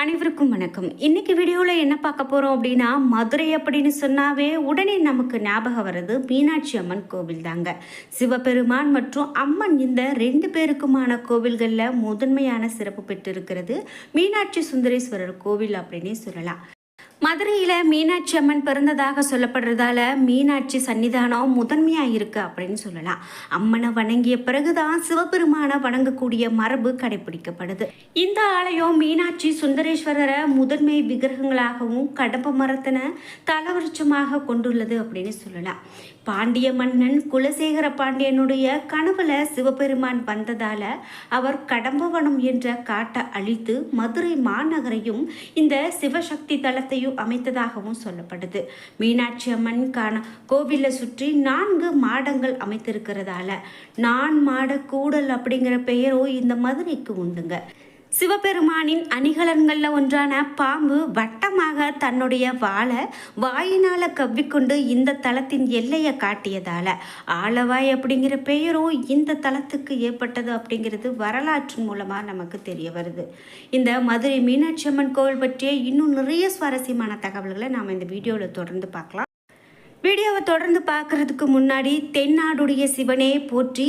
அனைவருக்கும் வணக்கம். இன்னைக்கு வீடியோவில் என்ன பார்க்க போகிறோம் அப்படின்னா, மதுரை அப்படின்னு சொன்னாவே உடனே நமக்கு ஞாபகம் வர்றது மீனாட்சி அம்மன் கோவில் தாங்க. சிவபெருமான் மற்றும் அம்மன் இந்த ரெண்டு பேருக்குமான கோவில்களில் முதன்மையான சிறப்பு பெற்றிருக்கிறது மீனாட்சி சுந்தரேஸ்வரர் கோவில் அப்படின்னே சொல்லலாம். மதுரையில் மீனாட்சி அம்மன் பிறந்ததாக சொல்லப்படுறதால மீனாட்சி சன்னிதானம் முதன்மையாக இருக்குது அப்படின்னு சொல்லலாம். அம்மனை வணங்கிய பிறகுதான் சிவபெருமானை வணங்கக்கூடிய மரபு கடைபிடிக்கப்படுது. இந்த ஆலயம் மீனாட்சி சுந்தரேஸ்வரரை முதன்மை விக்கிரகங்களாகவும் கடம்ப மரத்தின தலவருச்சமாக கொண்டுள்ளது அப்படின்னு சொல்லலாம். பாண்டிய மன்னன் குலசேகர பாண்டியனுடைய கனவுல சிவபெருமான் வந்ததால அவர் கடம்பவனம் என்ற காட்டை அழித்து மதுரை மாநகரையும் இந்த சிவசக்தி தலத்தையும் அமைத்ததாகவும் சொல்லப்படுது. மீனாட்சி அம்மன் கோவிலை சுற்றி 4 மாடங்கள் அமைத்திருக்கிறதால மாட கூடல் அப்படிங்கிற பெயரும் இந்த மதுரைக்கு உண்டுங்க. சிவபெருமானின் அணிகலன்களில் ஒன்றான பாம்பு வட்டமாக தன்னுடைய வாயினால் கவ்விக்கொண்டு இந்த தலத்தின் எல்லையை காட்டியதால் ஆலவாய் அப்படிங்கிற பெயரும் இந்த தலத்துக்கு ஏற்பட்டது அப்படிங்கிறது வரலாற்றின் மூலமாக நமக்கு தெரிய வருது. இந்த மதுரை மீனாட்சி அம்மன் கோவில் பற்றிய இன்னும் நிறைய சுவாரஸ்யமான தகவல்களை நாம் இந்த வீடியோவில் தொடர்ந்து பார்க்கலாம். வீடியோவை தொடர்ந்து பார்க்குறதுக்கு முன்னாடி தென்னாடுடைய சிவனே போற்றி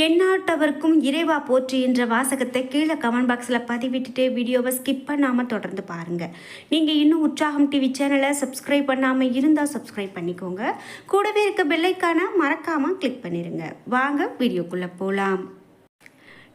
எந்நாட்டவர்க்கும் இறைவா போற்றி என்ற வாசகத்தை கீழே கமெண்ட் பாக்ஸில் பதிவிட்டுட்டு வீடியோவை ஸ்கிப் பண்ணாமல் தொடர்ந்து பாருங்கள். நீங்கள் இன்னும் உற்சாகம் டிவி சேனலை சப்ஸ்கிரைப் பண்ணாமல் இருந்தால் சப்ஸ்கிரைப் பண்ணிக்கோங்க. கூடவே இருக்க பெல்லைக்கான மறக்காமல் கிளிக் பண்ணிடுங்க. வாங்க வீடியோக்குள்ளே போகலாம்.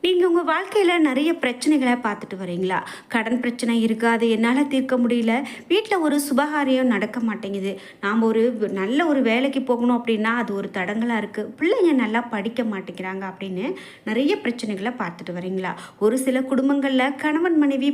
நீங்கள் உங்கள் வாழ்க்கையில் நிறைய பிரச்சனைகளை பார்த்துட்டு வரீங்களா? கடன் பிரச்சனை இருக்குது, அது என்னால் தீர்க்க முடியல, வீட்டில் ஒரு சுபகாரியம் நடக்க மாட்டேங்குது, நாம் ஒரு நல்ல ஒரு வேலைக்கு போகணும் அப்படின்னா அது ஒரு தடங்களாக இருக்குது, பிள்ளைங்க நல்லா படிக்க மாட்டேங்கிறாங்க அப்படின்னு நிறைய பிரச்சனைகளை பார்த்துட்டு வரீங்களா? ஒரு சில குடும்பங்களில் கணவன் மனைவி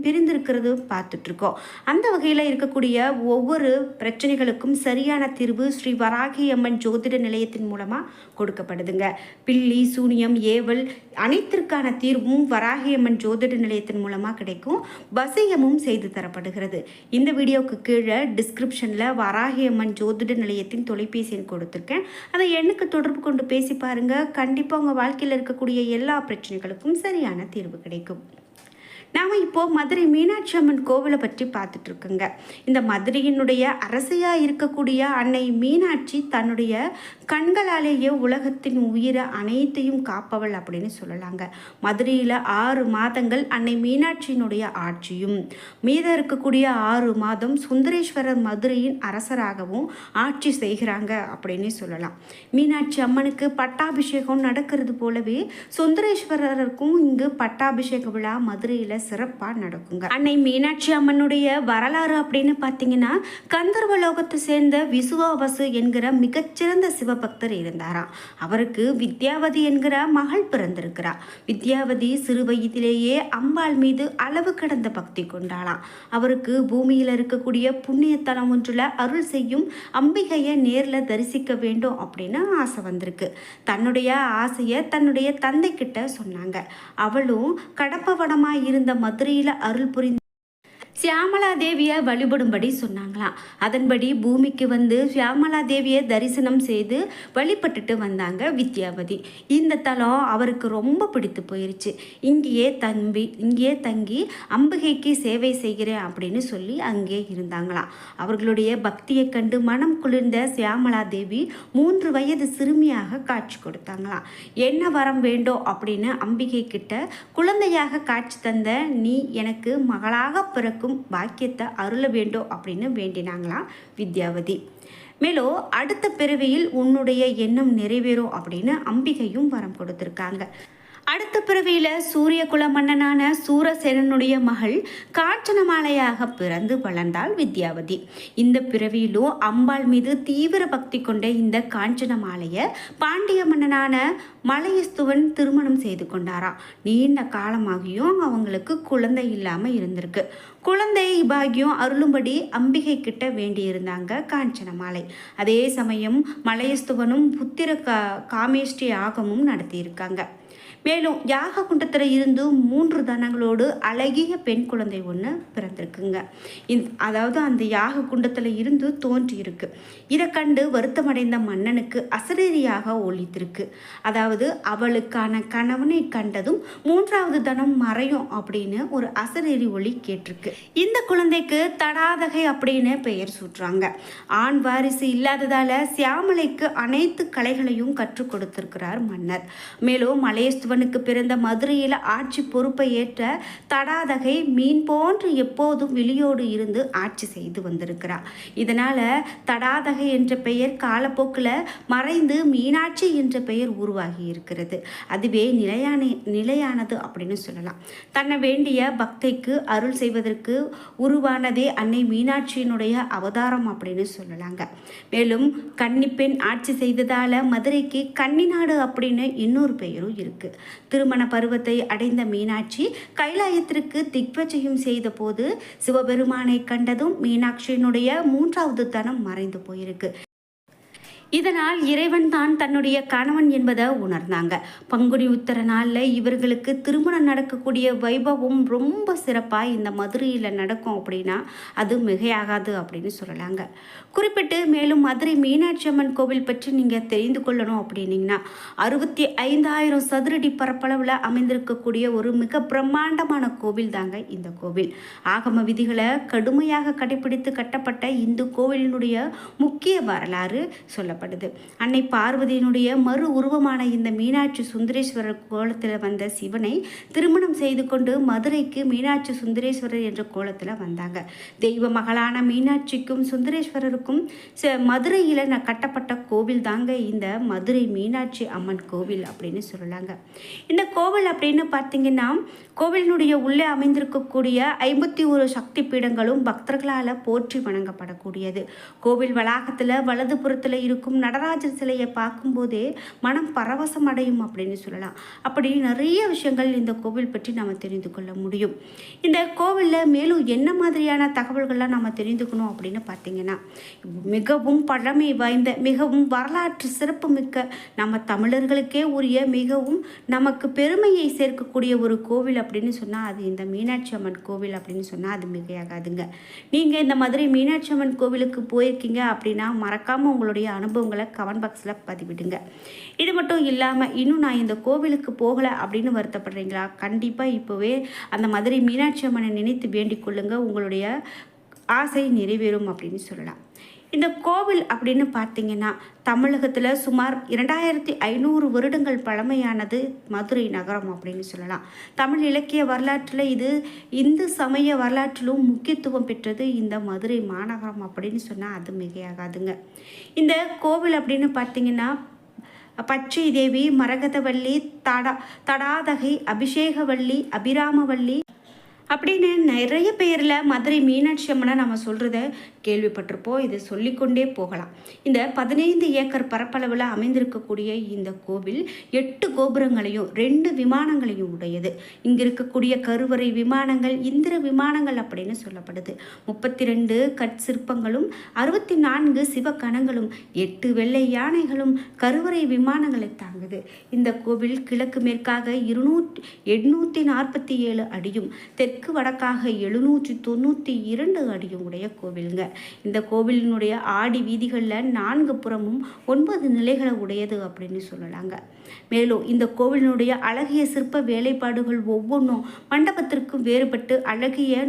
பிரிந்திருக்கிறது பார்த்துட்ருக்கோம். அந்த வகையில் இருக்கக்கூடிய ஒவ்வொரு பிரச்சனைகளுக்கும் சரியான தீர்வு ஸ்ரீ வராகி அம்மன் ஜோதிட நிலையத்தின் மூலமாக கொடுக்கப்படுதுங்க. பில்லி, சூனியம், ஏவல் அனைத்திற்கான தீர்வும் வராகியம்மன் ஜோதிட நிலையத்தின் மூலமாக கிடைக்கும். வசியமும் செய்து தரப்படுகிறது. இந்த வீடியோவுக்கு கீழே டிஸ்கிரிப்ஷனில் வராகியம்மன் ஜோதிட நிலையத்தின் தொலைபேசி எண் கொடுத்துருக்கேன். அதை எண்ணுக்கு தொடர்பு கொண்டு பேசி பாருங்கள். கண்டிப்பாக உங்கள் வாழ்க்கையில் இருக்கக்கூடிய எல்லா பிரச்சனைகளுக்கும் சரியான தீர்வு கிடைக்கும். நாம் இப்போது மதுரை மீனாட்சி அம்மன் கோவிலை பற்றி பார்த்துட்ருக்குங்க. இந்த மதுரையினுடைய அரசியாக இருக்கக்கூடிய அன்னை மீனாட்சி தன்னுடைய கண்களாலேயே உலகத்தின் உயிரை அனைத்தையும் காப்பவள் அப்படின்னு சொல்லலாங்க. மதுரையில் 6 மாதங்கள் அன்னை மீனாட்சியினுடைய ஆட்சியும், மீதம் இருக்கக்கூடிய 6 மாதம் சுந்தரேஸ்வரர் மதுரையின் அரசராகவும் ஆட்சி செய்கிறாங்க அப்படின்னு சொல்லலாம். மீனாட்சி அம்மனுக்கு பட்டாபிஷேகம் நடக்கிறது போலவே சுந்தரேஸ்வரருக்கும் இங்கு பட்டாபிஷேக விழா மதுரையில் சிறப்பாக நடக்குங்க. அன்னை மீனாட்சி அம்மனுடைய வரலாறு அப்படின்னு பார்த்தீங்கன்னா, கந்தர்வ லோகத்தை சேர்ந்த விசுவாவசு என்கிற மிகச்சிறந்த சிவபக்தர் இருந்தாராம். அவருக்கு வித்யாவதி என்கிற மகள் பிறந்திருக்கிறார். வித்யாவதி சிறு வயதிலேயே அம்பாள் மீது அளவு கடந்த பக்தி கொண்டாளாம். அவருக்கு பூமியில் இருக்கக்கூடிய புண்ணியத்தலம் ஒன்றில் அருள் செய்யும் அம்பிகையை நேரில் தரிசிக்க வேண்டும் அப்படின்னு ஆசை வந்திருக்கு. தன்னுடைய ஆசையை தன்னுடைய தந்தை கிட்ட சொன்னாங்க. அவளும் கடப்பவனமாக இருந்த மதுரையில் அருள் புரிந்த சியாமலா தேவியை வழிபடும்படி சொன்னாங்களாம். அதன்படி பூமிக்கு வந்து சியாமலா தேவியை தரிசனம் செய்து வழிபட்டுட்டு வந்தாங்க வித்யாவதி. இந்த தலம் அவருக்கு ரொம்ப பிடித்து போயிருச்சு. இங்கேயே தங்கி அம்பிகைக்கு சேவை செய்கிறேன் அப்படின்னு சொல்லி அங்கே இருந்தாங்களாம். அவர்களுடைய பக்தியை கண்டு மனம் குளிர்ந்த சியாமலா தேவி 3 வயது சிறுமியாக காட்சி கொடுத்தாங்களாம். என்ன வரம் வேண்டும் அப்படின்னு அம்பிகை கிட்ட குழந்தையாக காட்சி தந்த நீ எனக்கு மகளாக பிறக்கும் பாக்கியத்தை அருள வேண்டும் அப்படின்னு வேண்டினாங்களாம் வித்யாவதி. மேலும் அடுத்த பிறவியில் உன்னுடைய எண்ணம் நிறைவேறும் அப்படின்னு அம்பிகையும் வரம் கொடுத்திருக்காங்க. அடுத்த பிறவியில் சூரிய குல மன்னனான சூரசேனனுடைய மகள் காஞ்சனமாலையாக பிறந்து வளர்ந்தாள் வித்யாவதி. இந்த பிறவியிலும் அம்பாள் மீது தீவிர பக்தி கொண்ட இந்த காஞ்சனமாலையை பாண்டிய மன்னனான மலையஸ்துவன் திருமணம் செய்து கொண்டாராம். நீண்ட காலமாகியும் அவங்களுக்கு குழந்தை இல்லாமல் இருந்திருக்கு. குழந்தை பாக்கியம் அருளும்படி அம்பிகை கிட்ட வேண்டியிருந்தாங்க காஞ்சனமாலை. அதே சமயம் மலையஸ்துவனும் புத்திர காமேஷ்டி யாகமும் நடத்தியிருக்காங்க. மேலும் யாக குண்டத்தில் இருந்து 3 தனங்களோடு அழகிய பெண் குழந்தை ஒன்று பிறந்திருக்குங்க. அதாவது அந்த யாக குண்டத்தில் இருந்து தோன்றி இருக்கு. இதை கண்டு வருத்தமடைந்த மன்னனுக்கு அசரீரியாக ஒலித்திருக்கு. அதாவது அவளுக்கான கணவனை கண்டதும் 3வது தனம் மறையும் அப்படின்னு ஒரு அசரீரி ஒலி கேட்டிருக்கு. இந்த குழந்தைக்கு தடாதகை அப்படின்னு பெயர் சூட்டுறாங்க. ஆண் வாரிசு இல்லாததால சியாமலைக்கு அனைத்து கலைகளையும் கற்றுக் கொடுத்திருக்கிறார் மன்னர். மேலும் மலேஸ்வனுக்கு பிறந்த மதுரையில் ஆட்சி பொறுப்பை ஏற்ற தடாதகை மீன் போன்று எப்போதும் வெளியோடு இருந்து ஆட்சி செய்து வந்திருக்கிறார். இதனால தடாதகை என்ற பெயர் காலப்போக்கில் மறைந்து மீனாட்சி என்ற பெயர் உருவாகி இருக்கிறது. அதுவே நிலையானது அப்படின்னு சொல்லலாம். தன்னை வேண்டிய பக்தைக்கு அருள் செய்வதற்கு உருவானதே அன்னை மீனாட்சியினுடைய அவதாரம் அப்படின்னு சொல்லலாங்க. மேலும் கன்னிப்பெண் ஆட்சி செய்ததால மதுரைக்கு கன்னிநாடு அப்படின்னு இன்னொரு பெயரும் இருக்கு. திருமண பருவத்தை அடைந்த மீனாட்சி கைலாயத்திற்கு திக்வஜயம் செய்த போது சிவபெருமானை கண்டதும் மீனாட்சியினுடைய 3வது தனம் மறைந்து போயிருக்கு. இதனால் இறைவன் தான் தன்னுடைய கணவன் என்பதை உணர்ந்தாங்க. பங்குனி உத்தர நாளில் இவர்களுக்கு திருமணம் நடக்கக்கூடிய வைபவம் ரொம்ப சிறப்பாக இந்த மதுரையில் நடக்கும் அப்படின்னா அது மிகையாகாது அப்படின்னு சொல்லலாங்க. குறிப்பிட்டு மேலும் மதுரை மீனாட்சி அம்மன் கோவில் பற்றி நீங்கள் தெரிந்து கொள்ளணும் அப்படின்னீங்கன்னா 65,000 சதுரடி பரப்பளவில் அமைந்திருக்கக்கூடிய ஒரு மிக பிரம்மாண்டமான கோவில் தாங்க இந்த கோவில். ஆகம விதிகளை கடுமையாக கடைபிடித்து கட்டப்பட்ட இந்த கோவிலினுடைய முக்கிய வரலாறு சொல்லப்படுது. அன்னை பார்வதியினுடைய மறு உருவமான இந்த மீனாட்சி சுந்தரேஸ்வரர் கோலத்தில் வந்த சிவனை திருமணம் செய்து கொண்டு மதுரைக்கு மீனாட்சி சுந்தரேஸ்வரர் என்ற கோலத்தில் வந்தாங்க. தெய்வ மகளான மீனாட்சிக்கும் சுந்தரேஸ்வரருக்கும் மதுரையில் கட்டப்பட்ட கோவில் தாங்க இந்த மதுரை மீனாட்சி அம்மன் கோவில் அப்படின்னு சொல்லலாங்க. இந்த கோவில் அப்படின்னு பார்த்தீங்கன்னா கோவிலினுடைய உள்ளே அமைந்திருக்கக்கூடிய 51 சக்தி பீடங்களும் பக்தர்களால் போற்றி வணங்கப்படக்கூடியது. கோவில் வளாகத்தில் வலது புறத்தில் இருக்கும் நடராஜர் சிலையை பார்க்கும்போதே மனம் பரவசம் அடையும் அப்படின்னு சொல்லலாம். அப்படி நிறைய விஷயங்கள் இந்த கோவில் பற்றி நம்ம தெரிந்து கொள்ள முடியும். இந்த கோவிலில் மேலும் என்ன மாதிரியான தகவல்கள்லாம் நம்ம தெரிந்துக்கணும் அப்படின்னு பார்த்தீங்கன்னா மிகவும் பழமை வாய்ந்த மிகவும் வரலாற்று சிறப்பு மிக்க நம்ம தமிழர்களுக்கே உரிய மிகவும் நமக்கு பெருமையை சேர்க்கக்கூடிய ஒரு கோவில் அப்படின்னு சொன்னால் அது இந்த மீனாட்சி அம்மன் கோவில் அப்படின்னு சொன்னால் அது மிகையாகாதுங்க. நீங்கள் இந்த மதுரை மீனாட்சி அம்மன் கோவிலுக்கு போயிருக்கீங்க அப்படின்னா மறக்காமல் உங்களுடைய அனுபவங்களை கமெண்ட் பாக்ஸில் பதிவிடுங்க. இது மட்டும் இல்லாமல் இன்னும் நான் இந்த கோவிலுக்கு போகலை அப்படின்னு வருத்தப்படுறீங்களா? கண்டிப்பாக இப்போவே அந்த மதுரை மீனாட்சி அம்மனை நினைத்து வேண்டிக் கொள்ளுங்க. உங்களுடைய ஆசை நிறைவேறும் அப்படின்னு சொல்லலாம். இந்த கோவில் அப்படின்னு பார்த்தீங்கன்னா தமிழகத்தில் சுமார் 2500 வருடங்கள் பழமையானது மதுரை நகரம் அப்படின்னு சொல்லலாம். தமிழ் இலக்கிய வரலாற்றில் இது இந்து சமய வரலாற்றிலும் முக்கியத்துவம் பெற்றது இந்த மதுரை மாநகரம் அப்படின்னு சொன்னால் அது மிகையாகாதுங்க. இந்த கோவில் அப்படின்னு பார்த்தீங்கன்னா பச்சை தேவி, மரகதவல்லி, தடாதகை, அபிஷேகவல்லி, அபிராமவல்லி அப்படின்னு நிறைய பேரில் மதுரை மீனாட்சி அம்மனை நம்ம சொல்கிறத கேள்விப்பட்டிருப்போம். இதை சொல்லிக்கொண்டே போகலாம். இந்த 15 ஏக்கர் பரப்பளவில் அமைந்திருக்கக்கூடிய இந்த கோவில் 8 கோபுரங்களையும் 2 விமானங்களையும் உடையது. இங்கே இருக்கக்கூடிய கருவறை விமானங்கள் இந்திர விமானங்கள் அப்படின்னு சொல்லப்படுது. 32 கற்சிற்பங்களும் 64 சிவகணங்களும் 8 வெள்ளை யானைகளும் கருவறை விமானங்களை தாங்குது. இந்த கோவில் கிழக்கு மேற்காக 847 அடியும் தெற்கு வடக்காக 792 அடியும் உடைய கோவிலுங்க. இந்த கோவிலினுடைய ஆடி வீதிகளில் 4 புறமும் 9 நிலைகளை உடையது அப்படின்னு சொல்லலாங்க. மேலும் இந்த கோவிலினுடைய அழகிய சிற்ப வேலைப்பாடுகள் ஒவ்வொன்றும் மண்டபத்திற்கும் வேறுபட்டு அழகிய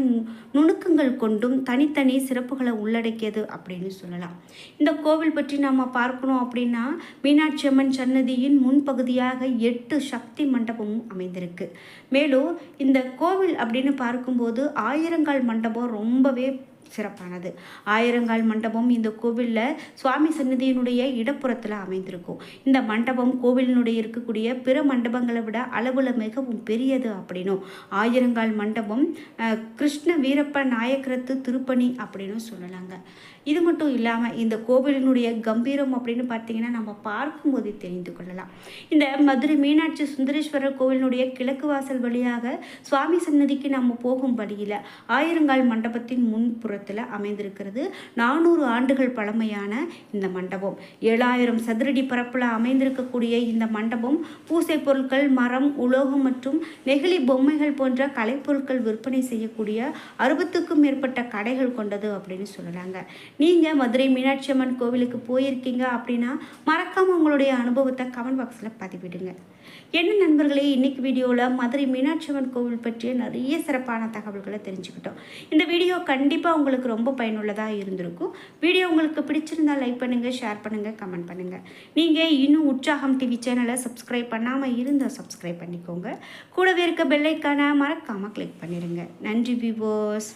நுணுக்கங்கள் கொண்டும் தனித்தனி சிறப்புகளை உள்ளடக்கியது அப்படின்னு சொல்லலாம். இந்த கோவில் பற்றி நம்ம பார்க்கணும் அப்படின்னா மீனாட்சி அம்மன் சன்னதியின் முன்பகுதியாக 8 சக்தி மண்டபமும் அமைந்திருக்கு. மேலும் இந்த கோவில் அப்படின்னு பார்க்கும்போது ஆயிரங்கால் மண்டபம் ரொம்பவே சிறப்பானது. ஆயிரங்கால் மண்டபம் இந்த கோவிலில் சுவாமி சன்னதியினுடைய இடப்புறத்தில் அமைந்திருக்கும். இந்த மண்டபம் கோவிலினுடைய இருக்கக்கூடிய பிற மண்டபங்களை விட அளவில் மிகவும் பெரியது அப்படின்னும் ஆயிரங்கால் மண்டபம் கிருஷ்ண வீரப்ப நாயக்கரத்து திருப்பணி அப்படின்னு சொல்லலாங்க. இது மட்டும் இல்லாமல் இந்த கோவிலினுடைய கம்பீரம் அப்படின்னு பார்த்தீங்கன்னா நம்ம பார்க்கும்போது தெரிந்து கொள்ளலாம். இந்த மதுரை மீனாட்சி சுந்தரேஸ்வரர் கோவிலினுடைய கிழக்கு வாசல் வழியாக சுவாமி சன்னதிக்கு நம்ம போகும் வழியில் ஆயிரங்கால் மண்டபத்தின் முன்புற ராமநாதபுரத்தில் அமைந்திருக்கிறது. 400 ஆண்டுகள் பழமையான இந்த மண்டபம் 7000 சதுரடி பரப்பில் அமைந்திருக்கக்கூடிய இந்த மண்டபம் பூசை பொருட்கள், மரம், உலோகம் மற்றும் நெகிழி பொம்மைகள் போன்ற கலைப்பொருட்கள் விற்பனை செய்யக்கூடிய 60க்கும் மேற்பட்ட கடைகள் கொண்டது அப்படின்னு சொல்லலாங்க. நீங்கள் மதுரை மீனாட்சி அம்மன் கோவிலுக்கு போயிருக்கீங்க அப்படின்னா மறக்காமல் உங்களுடைய அனுபவத்தை கமெண்ட் பாக்ஸில் பதிவிடுங்க. என்ன நண்பர்களே, இன்னைக்கு வீடியோவில் மதுரை மீனாட்சி அம்மன் கோவில் பற்றிய நிறைய சிறப்பான தகவல்களை தெரிஞ்சுக்கிட்டோம். இந்த வீடியோ கண்டிப்பாக உங்களுக்கு ரொம்ப பயனுள்ளதாக இருந்திருக்கும். வீடியோ உங்களுக்கு பிடிச்சிருந்தால் லைக் பண்ணுங்கள், ஷேர் பண்ணுங்கள், கமெண்ட் பண்ணுங்கள். நீங்கள் இன்னும் உற்சாகம் டிவி சேனலை சப்ஸ்கிரைப் பண்ணாமல் இருந்தால் சப்ஸ்கிரைப் பண்ணிக்கோங்க. கூடவே இருக்க பெல் ஐக்கானை மறக்காமல் கிளிக் பண்ணிடுங்க. நன்றி வியூவர்ஸ்.